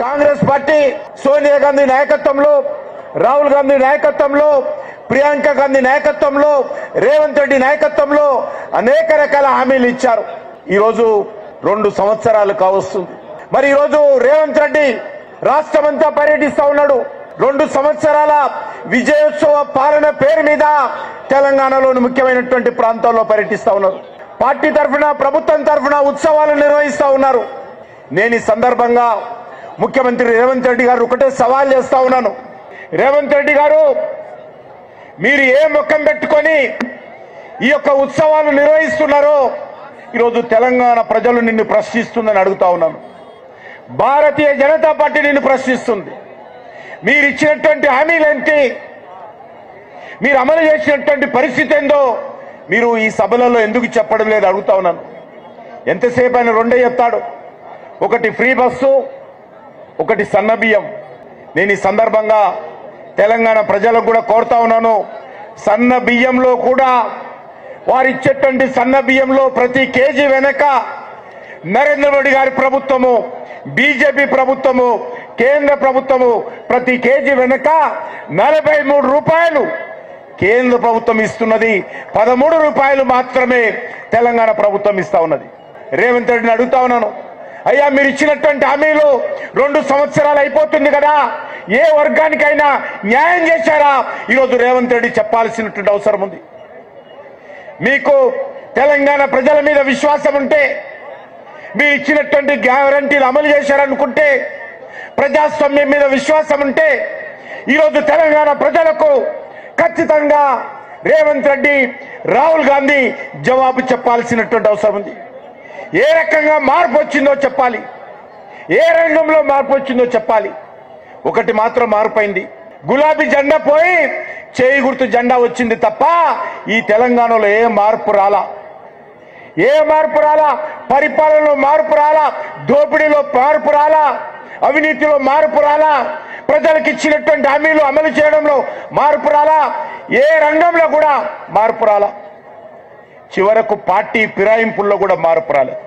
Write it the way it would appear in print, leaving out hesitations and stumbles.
Congress party Sonia Gandhi నాయకత్వంలో, రాహుల్ గాంధీ నాయకత్వంలో, ప్రియాంక గాంధీ నాయకత్వంలో, రేవంత్ రెడ్డి నాయకత్వంలో అనేక రకాల హామీలు ఇచ్చారు. ఈరోజు 2 సంవత్సరాలు కావస్తుంది. మరి ఈరోజు రేవంత్ రెడ్డి రాష్ట్రమంతా పర్యటిస్తా ఉన్నాడు. 2 సంవత్సరాల విజయోత్సవ పాలన పేరు మీద తెలంగాణలోని ముఖ్యమైనటువంటి ప్రాంతాల్లో పర్యటిస్తా ఉన్నారు. పార్టీ తరఫున, ప్రభుత్వం తరఫున ఉత్సవాలు నిర్వహిస్తా ఉన్నారు. నేను ఈ సందర్భంగా ముఖ్యమంత్రి రేవంత్ రెడ్డి గారు ఒకటే సవాల్ చేస్తా ఉన్నాను. రేవంత్ రెడ్డి గారు, మీరు ఏ ముఖం పెట్టుకొని ఈ యొక్క ఉత్సవాలు నిర్వహిస్తున్నారో ఈరోజు తెలంగాణ ప్రజలు నిన్ను ప్రశ్నిస్తుందని అడుగుతా ఉన్నాను. భారతీయ జనతా పార్టీ నిన్ను ప్రశ్నిస్తుంది. మీరు ఇచ్చినటువంటి హామీలేంటి, మీరు అమలు చేసినటువంటి పరిస్థితి ఏందో మీరు ఈ సభలలో ఎందుకు చెప్పడం లేదు అడుగుతా ఉన్నాను. ఎంతసేపు ఆయన రెండే చెప్తాడు, ఒకటి ఫ్రీ బస్సు, ఒకటి సన్న బియ్యం. నేను ఈ సందర్భంగా తెలంగాణ ప్రజలకు కూడా కోరుతా ఉన్నాను, సన్న బియ్యంలో కూడా వారిచ్చేటువంటి సన్న బియ్యంలో ప్రతి కేజీ వెనక నరేంద్ర మోడీ గారి ప్రభుత్వము, బీజేపీ ప్రభుత్వము, కేంద్ర ప్రభుత్వము ప్రతి కేజీ వెనక 43 రూపాయలు కేంద్ర ప్రభుత్వం ఇస్తున్నది, 13 రూపాయలు మాత్రమే తెలంగాణ ప్రభుత్వం ఇస్తా ఉన్నది. రేవంత్ రెడ్డిని అడుగుతా ఉన్నాను, అయ్యా మీరు ఇచ్చినటువంటి హామీలు 2 సంవత్సరాలు అయిపోతుంది కదా, ఏ వర్గానికైనా న్యాయం చేశారా? ఈరోజు రేవంత్ రెడ్డి చెప్పాల్సినటువంటి అవసరం ఉంది. మీకు తెలంగాణ ప్రజల మీద విశ్వాసం ఉంటే, మీరు ఇచ్చినటువంటి గ్యారంటీలు అమలు చేశారనుకుంటే, ప్రజాస్వామ్యం మీద విశ్వాసం ఉంటే ఈరోజు తెలంగాణ ప్రజలకు ఖచ్చితంగా రేవంత్ రెడ్డి, రాహుల్ గాంధీ జవాబు చెప్పాల్సినటువంటి అవసరం ఉంది. ఏ రకంగా మార్పు వచ్చిందో చెప్పాలి, ఏ రంగంలో మార్పు వచ్చిందో చెప్పాలి. ఒకటి మాత్రం మార్పైంది, గులాబీ జెండా పోయి చేయి గుర్తు జెండా వచ్చింది తప్ప ఈ తెలంగాణలో ఏ మార్పు రాలా, ఏ మార్పు రాలా. పరిపాలనలో మార్పు రాలా, దోపిడీలో మార్పు రాలా, అవినీతిలో మార్పు రాలా, ప్రజలకు ఇచ్చినటువంటి హామీలు అమలు చేయడంలో మార్పు రాలా, ఏ రంగంలో కూడా మార్పు రాలా. చివరకు పార్టీ ఫిరాయింపుల్లో కూడా మార్పు రాలేదు.